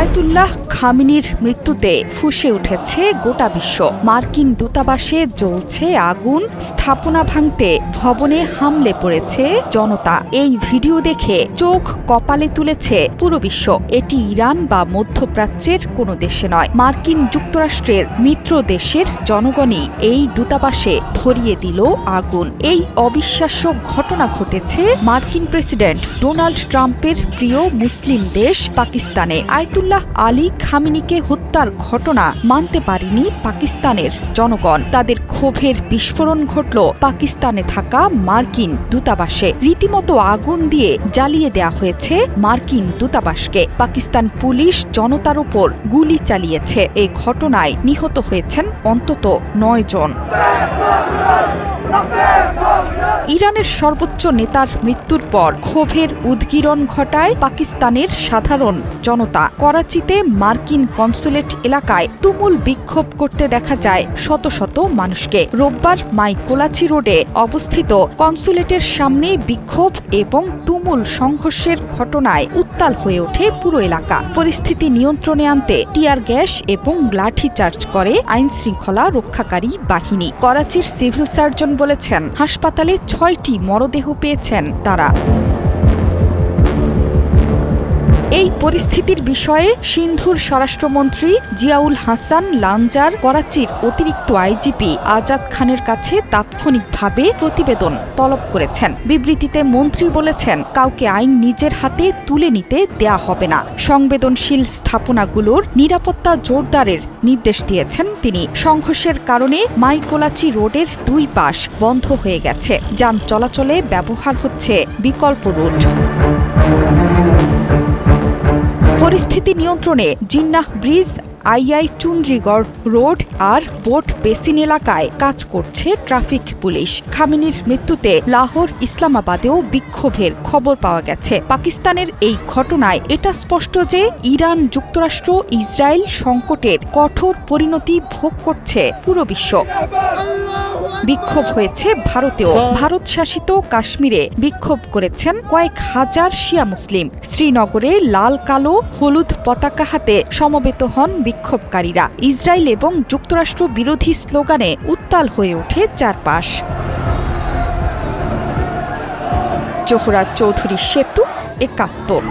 Ayatollah খামেনির মৃত্যুতে ফুঁসে উঠেছে গোটা বিশ্ব। মার্কিন দূতাবাসে জ্বলছে আগুন, স্থাপনা ভাঙতে ভবনে হামলে পড়েছে জনতা। এই ভিডিও দেখে চোখ কপালে তুলেছে পুরো বিশ্ব। এটি ইরান বা মধ্যপ্রাচ্যের কোনো দেশে নয়, মার্কিন যুক্তরাষ্ট্রের মিত্র দেশের জনগণই এই দূতাবাসে ধরিয়ে দিল আগুন। এই অবিশ্বাস্য ঘটনা ঘটেছে মার্কিন প্রেসিডেন্ট ডোনাল্ড ট্রাম্পের প্রিয় মুসলিম দেশ পাকিস্তানে। আয়াতুল্লাহ আলী খামেনিকে হত্যার ঘটনা মানতে পারেনি পাকিস্তানের জনগণ। তাদের ক্ষোভের বিস্ফোরণ ঘটল পাকিস্তানে থাকা মার্কিন দূতাবাসে। রীতিমতো আগুন দিয়ে জ্বালিয়ে দেয়া হয়েছে মার্কিন দূতাবাসকে। পাকিস্তান পুলিশ জনতার উপর গুলি চালিয়েছে। এই ঘটনায় নিহত হয়েছেন অন্তত ৯ জন। ইরানের সর্বোচ্চ নেতার মৃত্যুর পর ক্ষোভের উদগীরণ ঘটায় পাকিস্তানের সাধারণ জনতা। করাচিতে মার্কিন কনসুলেট এলাকায় তুমুল বিক্ষোভ করতে দেখা যায় শত শত মানুষকে। রোববার মাইকোলাচি রোডে অবস্থিত কনসুলেটের সামনে বিক্ষোভ এবং তুমুল সংঘর্ষের ঘটনায় উত্তাল হয়ে ওঠে পুরো এলাকা। পরিস্থিতি নিয়ন্ত্রণে আনতে টিয়ার গ্যাস এবং লাঠিচার্জ করে আইনশৃঙ্খলা রক্ষাকারী বাহিনী। করাচির সিভিল সার্জন বলেছেন, হাসপাতালে ৬টি মরদেহ পেয়েছেন তারা। এই পরিস্থিতির বিষয়ে সিন্ধুর স্বরাষ্ট্রমন্ত্রী জিয়াউল হাসান লানজার করাচির অতিরিক্ত আইজিপি আজাদ খানের কাছে তাৎক্ষণিকভাবে প্রতিবেদন তলব করেছেন। বিবৃতিতে মন্ত্রী বলেছেন, কাউকে আইন নিজের হাতে তুলে নিতে দেয়া হবে না। সংবেদনশীল স্থাপনাগুলোর নিরাপত্তা জোরদারের নির্দেশ দিয়েছেন তিনি। সংঘর্ষের কারণে মাইকোলাচি রোডের ২ পাশ বন্ধ হয়ে গেছে। যান চলাচলে ব্যবহার হচ্ছে বিকল্প রুট। পরিস্থিতি নিয়ন্ত্রণে জিন্নাহ ব্রিজ, আইআই চুন্দ্রিগড় রোড আর বোট বেসিন এলাকায় কাজ করছে ট্রাফিক পুলিশ। খামেনির মৃত্যুতে লাহোর, ইসলামাবাদেও বিক্ষোভের খবর পাওয়া গেছে। পাকিস্তানের এই ঘটনায় এটা স্পষ্ট যে ইরান, যুক্তরাষ্ট্র, ইসরায়েল সংকটের কঠোর পরিণতি ভোগ করছে পুরো বিশ্ব। বিক্ষোভ হয়েছে ভারতেও। ভারত শাসিত কাশ্মীরে বিক্ষোভ করেছেন কয়েক হাজার শিয়া মুসলিম। শ্রীনগরে লাল, কালো, হলুদ পতাকা হাতে সমবেত হন বিক্ষোভকারীরা। ইসরায়েল এবং যুক্তরাষ্ট্র বিরোধী স্লোগানে উত্তাল হয়ে ওঠে চারপাশ। জোহরা চৌধুরী সেতু, ৭১।